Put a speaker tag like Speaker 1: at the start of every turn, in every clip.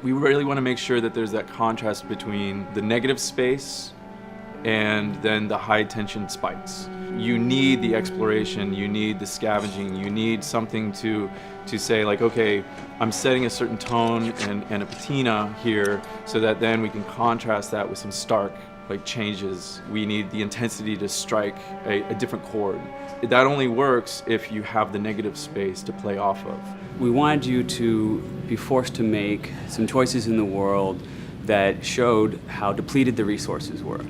Speaker 1: We really want to make sure that there's that contrast between the negative space and then the high tension spikes. You need the exploration, you need the scavenging, you need something to say like, okay, I'm setting a certain tone and a patina here so that then we can contrast that with some stark changes. We need the intensity to strike a different chord. That only works if you have the negative space to play off of.
Speaker 2: We wanted you to be forced to make some choices in the world that showed how depleted the resources were.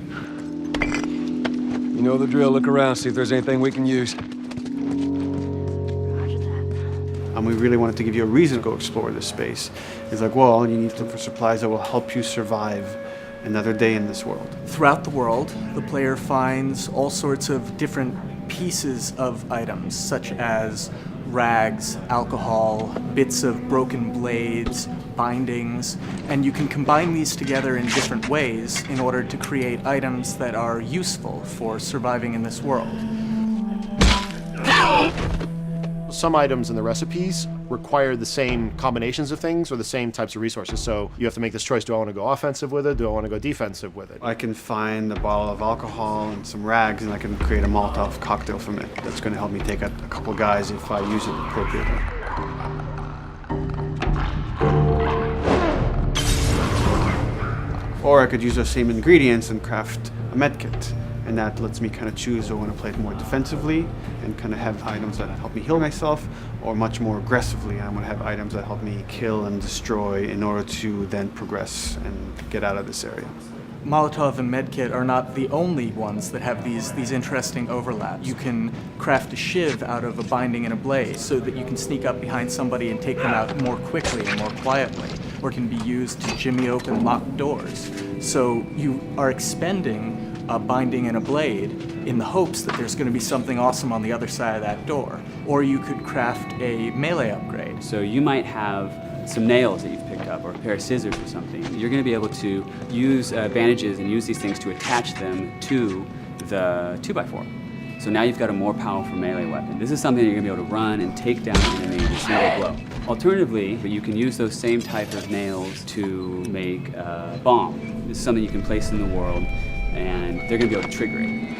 Speaker 3: You know the drill. Look around, see if there's anything we can use.
Speaker 4: And we really wanted to give you a reason to go explore this space. It's like, well, you need to look for supplies that will help you survive another day in this world.
Speaker 5: Throughout the world, the player finds all sorts of different pieces of items, such as rags, alcohol, bits of broken blades, bindings, and you can combine these together in different ways in order to create items that are useful for surviving in this world.
Speaker 6: Some items in the recipes require the same combinations of things or the same types of resources. So you have to make this choice. Do I want to go offensive with it? Do I want to go defensive with it?
Speaker 4: I can find a bottle of alcohol and some rags and I can create a Molotov cocktail from it. That's going to help me take out a couple guys if I use it appropriately. Or I could use those same ingredients and craft a medkit. And that lets me kind of choose, do I want to play it more defensively and kind of have items that help me heal myself, or much more aggressively, I want to have items that help me kill and destroy in order to then progress and get out of this area.
Speaker 5: Molotov and Medkit are not the only ones that have these interesting overlaps. You can craft a shiv out of a binding and a blade so that you can sneak up behind somebody and take them out more quickly and more quietly, or it can be used to jimmy open locked doors. So you are expending a binding and a blade in the hopes that there's going to be something awesome on the other side of that door. Or you could craft a melee upgrade.
Speaker 2: So you might have some nails that you've picked up or a pair of scissors or something. You're going to be able to use bandages and use these things to attach them to the 2x4. So now you've got a more powerful melee weapon. This is something you're going to be able to run and take down an enemy in a single blow. Alternatively, you can use those same type of nails to make a bomb. This is something you can place in the world, and they're going to be able to trigger it.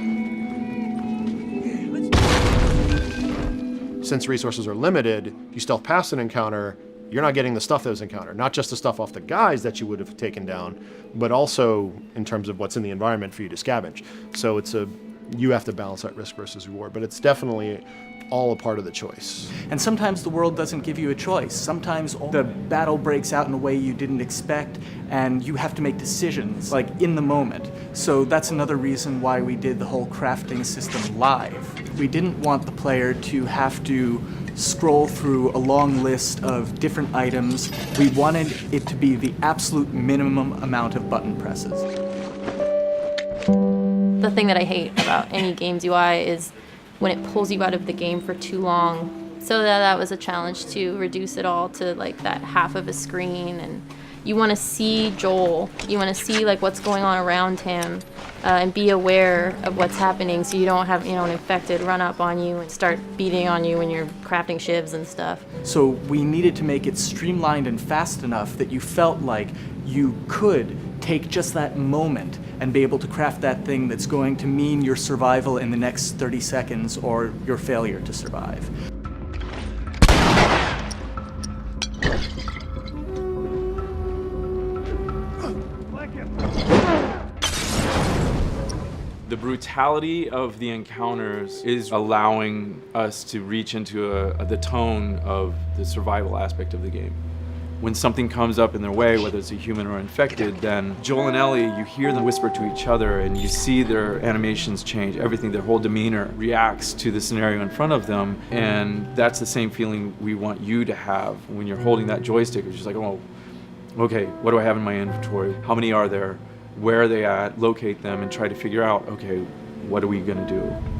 Speaker 6: Since resources are limited, you stealth past an encounter, you're not getting the stuff that was encountered. Not just the stuff off the guys that you would have taken down, but also in terms of what's in the environment for you to scavenge. So you have to balance that risk versus reward, but it's definitely all a part of the choice.
Speaker 5: And sometimes the world doesn't give you a choice. Sometimes the battle breaks out in a way you didn't expect, and you have to make decisions, like in the moment. So that's another reason why we did the whole crafting system live. We didn't want the player to have to scroll through a long list of different items. We wanted it to be the absolute minimum amount of button presses.
Speaker 7: The thing that I hate about any game's UI is when it pulls you out of the game for too long. So that was a challenge to reduce it all to like that half of a screen, and you want to see Joel, you want to see like what's going on around him, and be aware of what's happening so you don't have an infected run up on you and start beating on you when you're crafting shivs and stuff.
Speaker 5: So we needed to make it streamlined and fast enough that you felt like you could take just that moment and be able to craft that thing that's going to mean your survival in the next 30 seconds or your failure to survive.
Speaker 1: The brutality of the encounters is allowing us to reach into the tone of the survival aspect of the game. When something comes up in their way, whether it's a human or infected, then Joel and Ellie, you hear them whisper to each other and you see their animations change. Everything, their whole demeanor reacts to the scenario in front of them. And that's the same feeling we want you to have when you're holding that joystick. It's just like, oh, okay, what do I have in my inventory? How many are there? Where are they at? Locate them and try to figure out, okay, what are we gonna do?